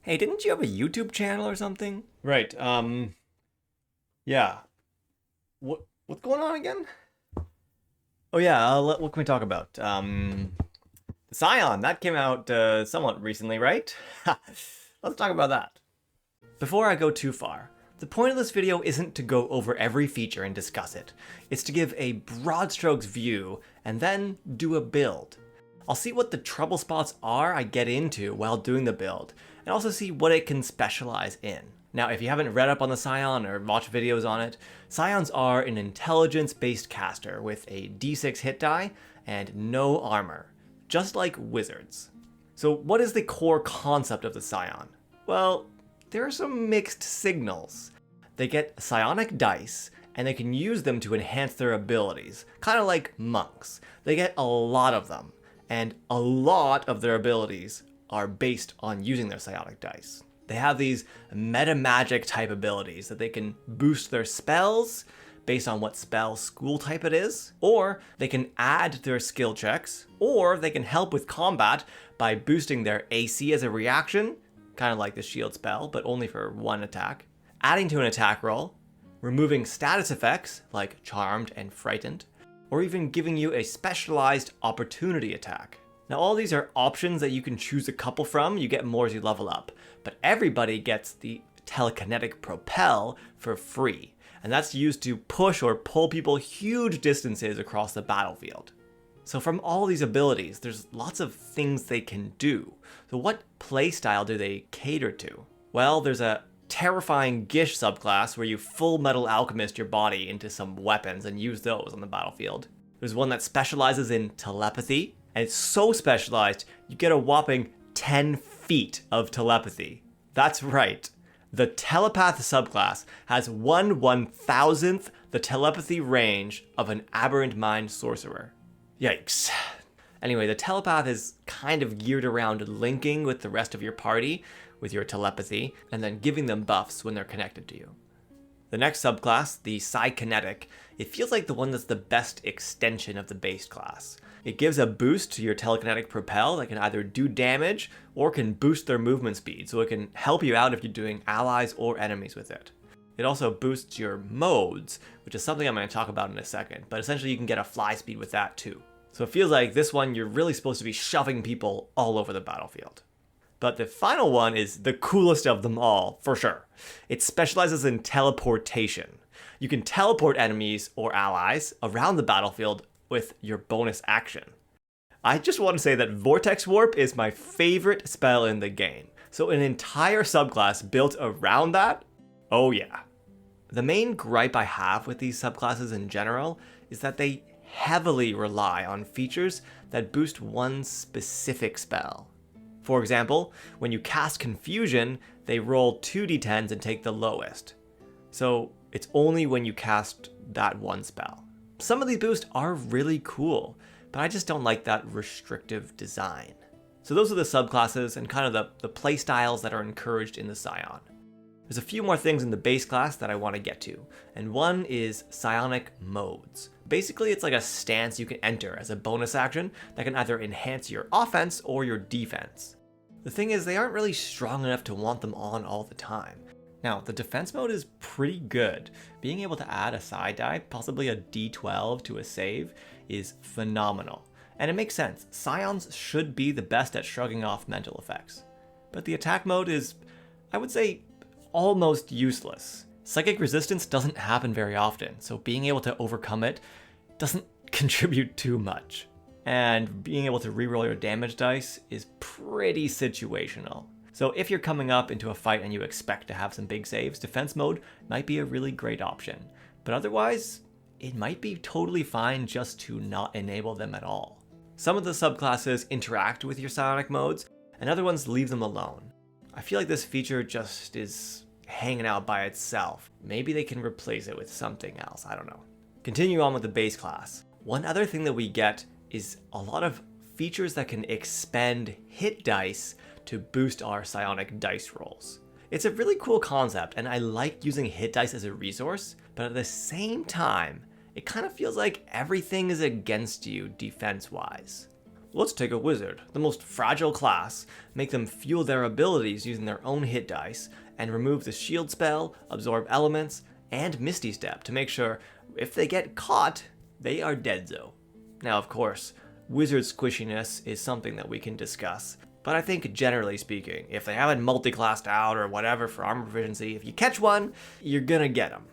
Hey, didn't you have a YouTube channel or something? Right. Yeah. What's going on again? Oh yeah, what can we talk about? The Scion, that came out somewhat recently, right? Let's talk about that. Before I go too far, the point of this video isn't to go over every feature and discuss it. It's to give a broad strokes view and then do a build. I'll see what the trouble spots are I get into while doing the build, and also see what it can specialize in. Now, if you haven't read up on the Scion or watched videos on it, Scions are an intelligence-based caster with a d6 hit die and no armor, just like wizards. So what is the core concept of the Scion? Well, there are some mixed signals. They get psionic dice, and they can use them to enhance their abilities, kind of like monks. They get a lot of them, and a lot of their abilities are based on using their psionic dice. They have these meta magic type abilities that they can boost their spells based on what spell school type it is, or they can add their skill checks, or they can help with combat by boosting their AC as a reaction, kind of like the shield spell, but only for one attack, adding to an attack roll, removing status effects like charmed and frightened, or even giving you a specialized opportunity attack. Now all these are options that you can choose a couple from, you get more as you level up, but everybody gets the telekinetic propel for free, and that's used to push or pull people huge distances across the battlefield. So from all these abilities, there's lots of things they can do. So what playstyle do they cater to? Well, there's a terrifying Gish subclass where you full metal alchemist your body into some weapons and use those on the battlefield. There's one that specializes in telepathy, and it's so specialized you get a whopping 10 feet of telepathy. That's right. The telepath subclass has 1/1000th the telepathy range of an aberrant mind sorcerer. Yikes. Anyway, the telepath is kind of geared around linking with the rest of your party with your telepathy, and then giving them buffs when they're connected to you. The next subclass, the Psykinetic, it feels like the one that's the best extension of the base class. It gives a boost to your telekinetic propel that can either do damage or can boost their movement speed, so it can help you out if you're doing allies or enemies with it. It also boosts your modes, which is something I'm going to talk about in a second, but essentially you can get a fly speed with that too. So it feels like this one you're really supposed to be shoving people all over the battlefield. But the final one is the coolest of them all, for sure. It specializes in teleportation. You can teleport enemies or allies around the battlefield with your bonus action. I just want to say that Vortex Warp is my favorite spell in the game. So an entire subclass built around that? Oh yeah. The main gripe I have with these subclasses in general is that they heavily rely on features that boost one specific spell. For example, when you cast Confusion, they roll 2d10s and take the lowest. So it's only when you cast that one spell. Some of these boosts are really cool, but I just don't like that restrictive design. So those are the subclasses and kind of the playstyles that are encouraged in the Scion. There's a few more things in the base class that I want to get to, and one is psionic modes. Basically, it's like a stance you can enter as a bonus action that can either enhance your offense or your defense. The thing is, they aren't really strong enough to want them on all the time. Now, the defense mode is pretty good. Being able to add a side die, possibly a d12 to a save, is phenomenal. And it makes sense, Scions should be the best at shrugging off mental effects. But the attack mode is, I would say, almost useless. Psychic resistance doesn't happen very often, so being able to overcome it doesn't contribute too much. And being able to reroll your damage dice is pretty situational. So if you're coming up into a fight and you expect to have some big saves, defense mode might be a really great option. But otherwise, it might be totally fine just to not enable them at all. Some of the subclasses interact with your psionic modes, and other ones leave them alone. I feel like this feature just is hanging out by itself. Maybe they can replace it with something else, I don't know. Continue on with the base class. One other thing that we get is a lot of features that can expend hit dice to boost our psionic dice rolls. It's a really cool concept, and I like using hit dice as a resource, but at the same time, it kind of feels like everything is against you defense-wise. Let's take a wizard, the most fragile class, make them fuel their abilities using their own hit dice, and remove the shield spell, absorb elements, and Misty Step to make sure if they get caught, they are deadzo. Now, of course, wizard squishiness is something that we can discuss, but I think generally speaking, if they haven't multi-classed out or whatever for armor proficiency, if you catch one, you're gonna get them.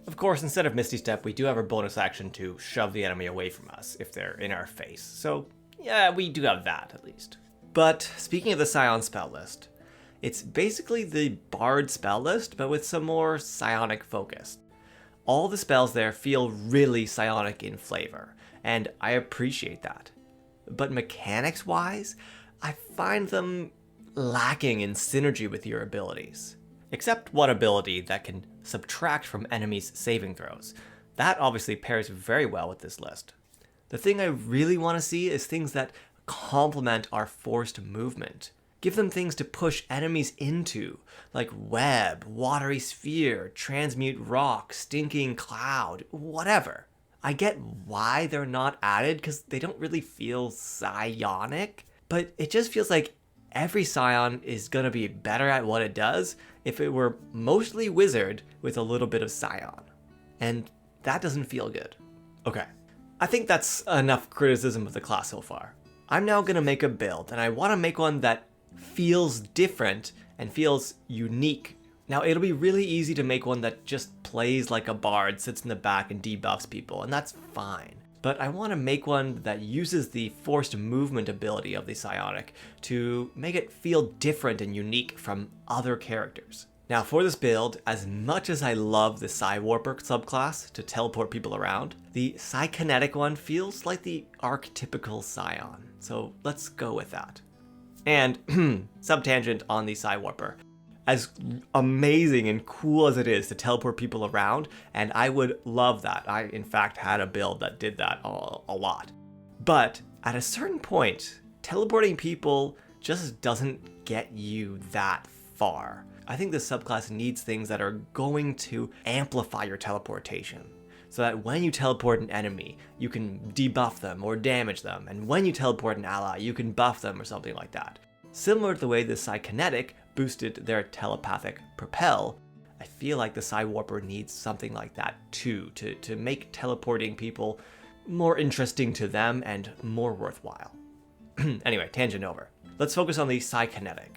Of course, instead of Misty Step, we do have our bonus action to shove the enemy away from us if they're in our face, so yeah, we do have that at least. But speaking of the Scion spell list, it's basically the Bard spell list, but with some more psionic focus. All the spells there feel really psionic in flavor, and I appreciate that. But mechanics-wise, I find them lacking in synergy with your abilities. Except one ability that can subtract from enemies' saving throws. That obviously pairs very well with this list. The thing I really want to see is things that complement our forced movement. Give them things to push enemies into, like web, watery sphere, transmute rock, stinking cloud, whatever. I get why they're not added because they don't really feel psionic, but it just feels like every Scion is gonna be better at what it does if it were mostly wizard with a little bit of Scion. And that doesn't feel good. Okay, I think that's enough criticism of the class so far. I'm now gonna make a build, and I wanna make one that feels different and feels unique. Now, it'll be really easy to make one that just plays like a bard, sits in the back and debuffs people, and that's fine. But I want to make one that uses the forced movement ability of the psionic to make it feel different and unique from other characters. Now, for this build, as much as I love the Psi Warper subclass to teleport people around, the Psykinetic one feels like the archetypical Scion, so let's go with that. And, subtangent on the Psi Warper. As amazing and cool as it is to teleport people around, and I would love that. I, in fact, had a build that did that a lot. But at a certain point, teleporting people just doesn't get you that far. I think the subclass needs things that are going to amplify your teleportation, so that when you teleport an enemy, you can debuff them or damage them, and when you teleport an ally, you can buff them or something like that. Similar to the way the Psykinetic boosted their telepathic propel, I feel like the Psi Warper needs something like that too, to make teleporting people more interesting to them and more worthwhile. Anyway, tangent over. Let's focus on the Psykinetic.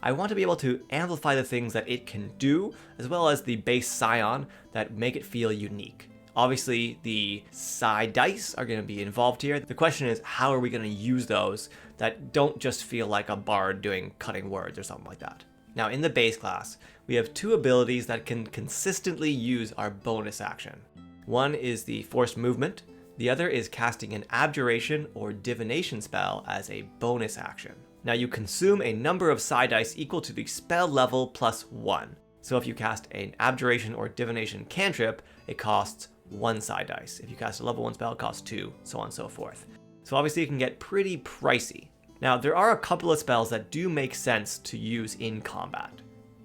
I want to be able to amplify the things that it can do, as well as the base Scion that make it feel unique. Obviously, the Psi dice are going to be involved here. The question is, how are we going to use those that don't just feel like a bard doing cutting words or something like that? Now, in the base class, we have two abilities that can consistently use our bonus action. One is the forced movement. The other is casting an abjuration or divination spell as a bonus action. Now, you consume a number of Psi dice equal to the spell level plus 1. So if you cast an abjuration or divination cantrip, it costs 1 Psi dice. If you cast a level 1 spell, it costs 2, so on and so forth. So obviously it can get pretty pricey. Now, there are a couple of spells that do make sense to use in combat.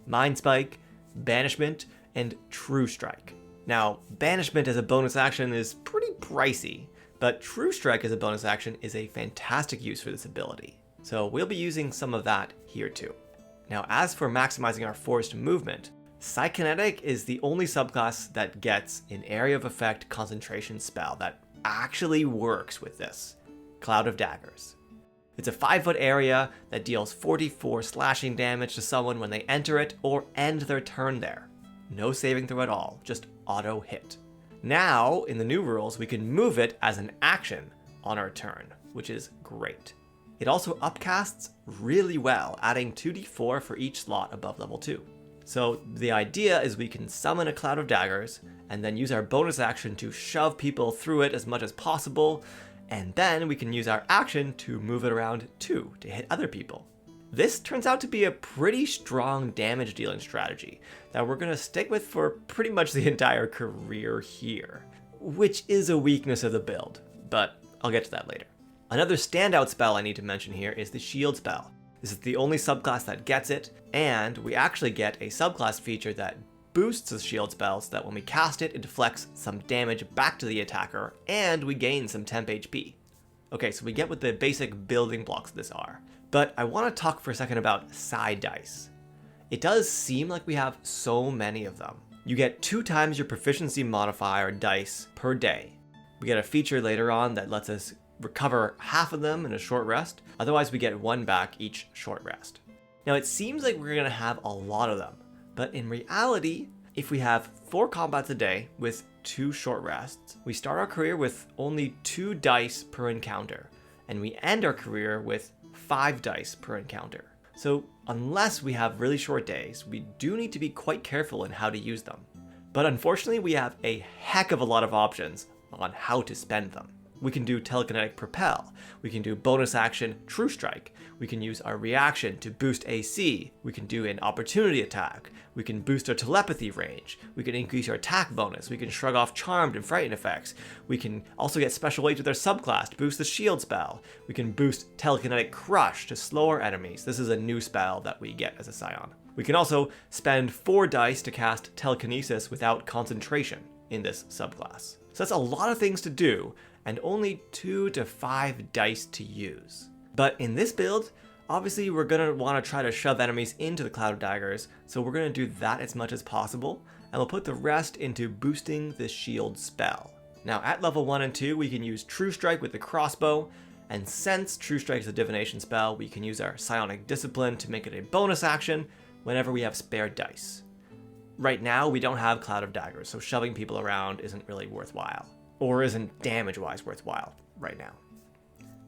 Mind Spike, Banishment, and True Strike. Now, Banishment as a bonus action is pretty pricey, but True Strike as a bonus action is a fantastic use for this ability. So we'll be using some of that here too. Now, as for maximizing our forced movement, Psykinetic is the only subclass that gets an area of effect concentration spell that actually works with this. Cloud of Daggers. It's a 5-foot area that deals 44 slashing damage to someone when they enter it or end their turn there. No saving throw at all, just auto hit. Now, in the new rules, we can move it as an action on our turn, which is great. It also upcasts really well, adding 2d4 for each slot above level 2. So the idea is we can summon a Cloud of Daggers, and then use our bonus action to shove people through it as much as possible, and then we can use our action to move it around too, to hit other people. This turns out to be a pretty strong damage dealing strategy that we're going to stick with for pretty much the entire career here, which is a weakness of the build, but I'll get to that later. Another standout spell I need to mention here is the Shield spell. This is the only subclass that gets it, and we actually get a subclass feature that boosts the shield spell so that when we cast it, it deflects some damage back to the attacker, and we gain some temp HP. Okay, so we get what the basic building blocks of this are. But I want to talk for a second about psi dice. It does seem like we have so many of them. You get 2 times your proficiency modifier dice per day. We get a feature later on that lets us recover half of them in a short rest. Otherwise, we get 1 back each short rest. Now, it seems like we're going to have a lot of them. But in reality, if we have 4 combats a day with 2 short rests, we start our career with only 2 dice per encounter. And we end our career with 5 dice per encounter. So unless we have really short days, we do need to be quite careful in how to use them. But unfortunately, we have a heck of a lot of options on how to spend them. We can do telekinetic propel, we can do bonus action true strike, we can use our reaction to boost AC, we can do an opportunity attack, we can boost our telepathy range, we can increase our attack bonus, we can shrug off charmed and frightened effects, we can also get special weight with our subclass to boost the shield spell, we can boost telekinetic crush to slow our enemies. This is a new spell that we get as a Scion. We can also spend 4 dice to cast telekinesis without concentration in this subclass. So that's a lot of things to do, and only 2 to 5 dice to use. But in this build, obviously we're going to want to try to shove enemies into the Cloud of Daggers, so we're going to do that as much as possible, and we'll put the rest into boosting the shield spell. Now at level 1 and 2, we can use True Strike with the crossbow, and since True Strike is a divination spell, we can use our Psionic Discipline to make it a bonus action whenever we have spare dice. Right now, we don't have Cloud of Daggers, so shoving people around isn't really worthwhile. Or isn't damage-wise worthwhile right now.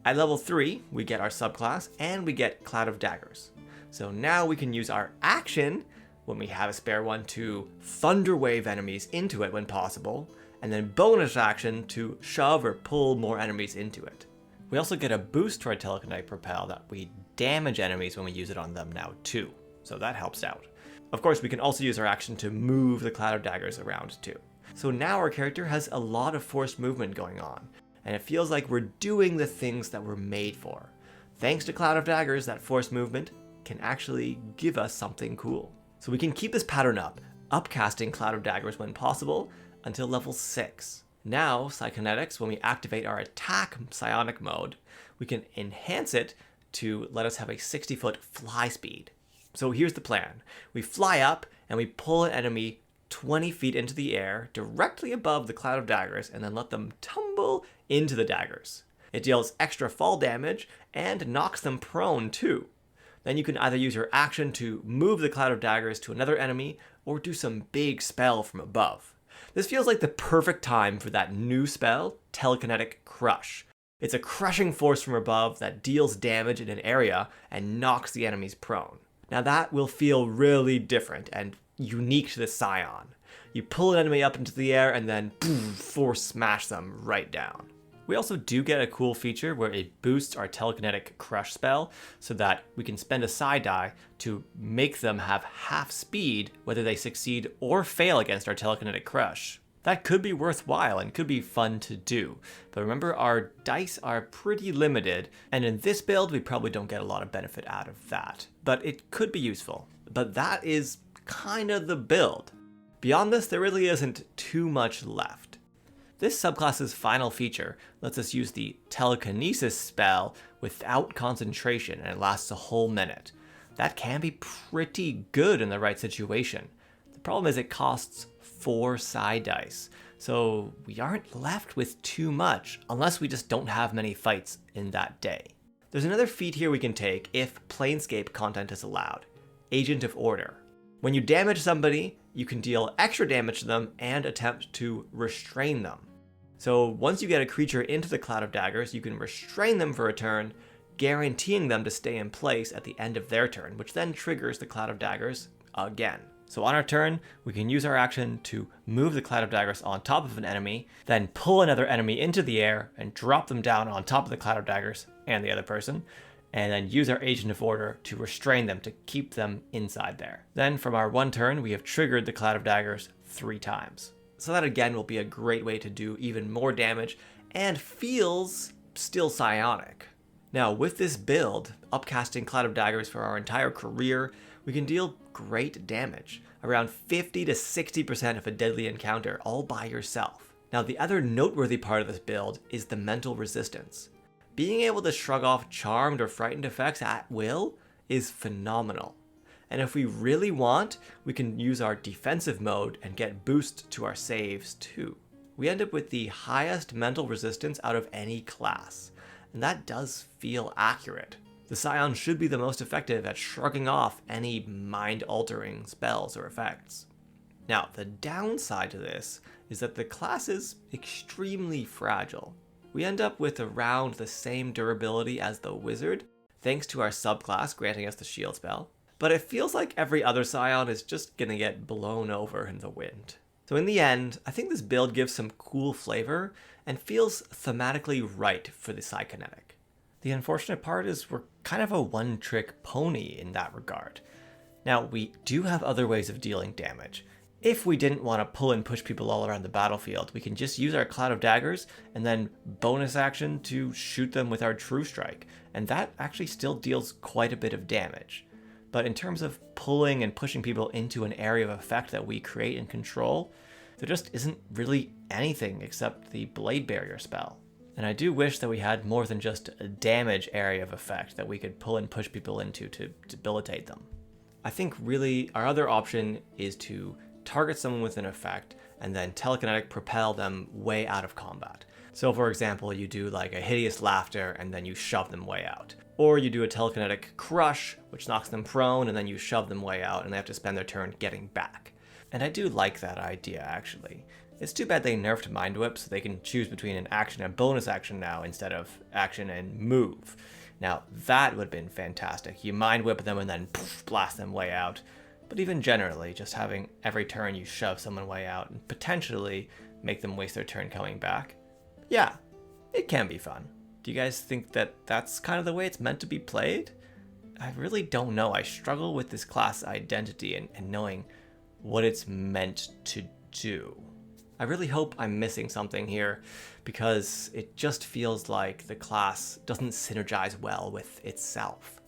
At level 3, we get our subclass, and we get Cloud of Daggers. So now we can use our action, when we have a spare one, to Thunderwave enemies into it when possible, and then bonus action to shove or pull more enemies into it. We also get a boost to our telekinetic propel that we damage enemies when we use it on them now too, so that helps out. Of course, we can also use our action to move the Cloud of Daggers around too. So now our character has a lot of forced movement going on, and it feels like we're doing the things that we're made for. Thanks to Cloud of Daggers, that forced movement can actually give us something cool. So we can keep this pattern up, upcasting Cloud of Daggers when possible until level 6. Now, Psychonetics, when we activate our attack psionic mode, we can enhance it to let us have a 60-foot fly speed. So here's the plan. We fly up and we pull an enemy 20 feet into the air, directly above the Cloud of Daggers, and then let them tumble into the daggers. It deals extra fall damage and knocks them prone too. Then you can either use your action to move the Cloud of Daggers to another enemy, or do some big spell from above. This feels like the perfect time for that new spell, Telekinetic Crush. It's a crushing force from above that deals damage in an area and knocks the enemies prone. Now that will feel really different and unique to the Scion. You pull an enemy up into the air and then boom, force smash them right down. We also do get a cool feature where it boosts our telekinetic crush spell so that we can spend a psi die to make them have half speed whether they succeed or fail against our telekinetic crush. That could be worthwhile and could be fun to do, but remember our dice are pretty limited, and in this build we probably don't get a lot of benefit out of that, but it could be useful. But that is kind of the build. Beyond this, there really isn't too much left. This subclass's final feature lets us use the telekinesis spell without concentration, and it lasts a whole minute. That can be pretty good in the right situation. The problem is it costs 4 psi dice, so we aren't left with too much unless we just don't have many fights in that day. There's another feat here we can take if Planescape content is allowed. Agent of Order. When you damage somebody, you can deal extra damage to them and attempt to restrain them. So once you get a creature into the Cloud of Daggers, you can restrain them for a turn, guaranteeing them to stay in place at the end of their turn, which then triggers the Cloud of Daggers again. So on our turn, we can use our action to move the Cloud of Daggers on top of an enemy, then pull another enemy into the air and drop them down on top of the Cloud of Daggers and the other person, and then use our Agent of Order to restrain them to keep them inside there. Then from our one turn, we have triggered the Cloud of Daggers 3 times. So that again will be a great way to do even more damage and feels still psionic. Now with this build, upcasting Cloud of Daggers for our entire career, we can deal great damage, around 50 to 60% of a deadly encounter all by yourself. Now the other noteworthy part of this build is the mental resistance. being able to shrug off charmed or frightened effects at will is phenomenal. And if we really want, we can use our defensive mode and get boost to our saves too. We end up with the highest mental resistance out of any class, and that does feel accurate. The Scion should be the most effective at shrugging off any mind-altering spells or effects. Now, the downside to this is that the class is extremely fragile. We end up with around the same durability as the Wizard, thanks to our subclass granting us the shield spell, but it feels like every other Scion is just gonna get blown over in the wind. So in the end, I think this build gives some cool flavor and feels thematically right for the Psykinetic. The unfortunate part is we're kind of a one-trick pony in that regard. Now, we do have other ways of dealing damage. If we didn't want to pull and push people all around the battlefield, we can just use our Cloud of Daggers and then bonus action to shoot them with our True Strike, and that actually still deals quite a bit of damage. But in terms of pulling and pushing people into an area of effect that we create and control, there just isn't really anything except the Blade Barrier spell. And I do wish that we had more than just a damage area of effect that we could pull and push people into to debilitate them. I think really our other option is to target someone with an effect and then telekinetic propel them way out of combat. So for example, you do like a hideous laughter and then you shove them way out. Or you do a telekinetic crush, which knocks them prone, and then you shove them way out and they have to spend their turn getting back. And I do like that idea, actually. It's too bad they nerfed Mind Whip so they can choose between an action and bonus action now instead of action and move. Now, that would have been fantastic. You Mind Whip them and then poof, blast them way out. But even generally, just having every turn you shove someone way out and potentially make them waste their turn coming back. Yeah, it can be fun. Do you guys think that that's kind of the way it's meant to be played? I really don't know. I struggle with this class identity and knowing what it's meant to do. I really hope I'm missing something here because it just feels like the class doesn't synergize well with itself.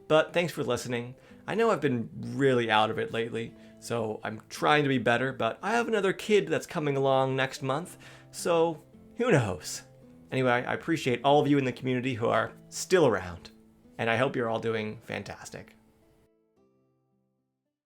But thanks for listening. I know I've been really out of it lately, so I'm trying to be better, but I have another kid that's coming along next month, so who knows? Anyway, I appreciate all of you in the community who are still around, and I hope you're all doing fantastic.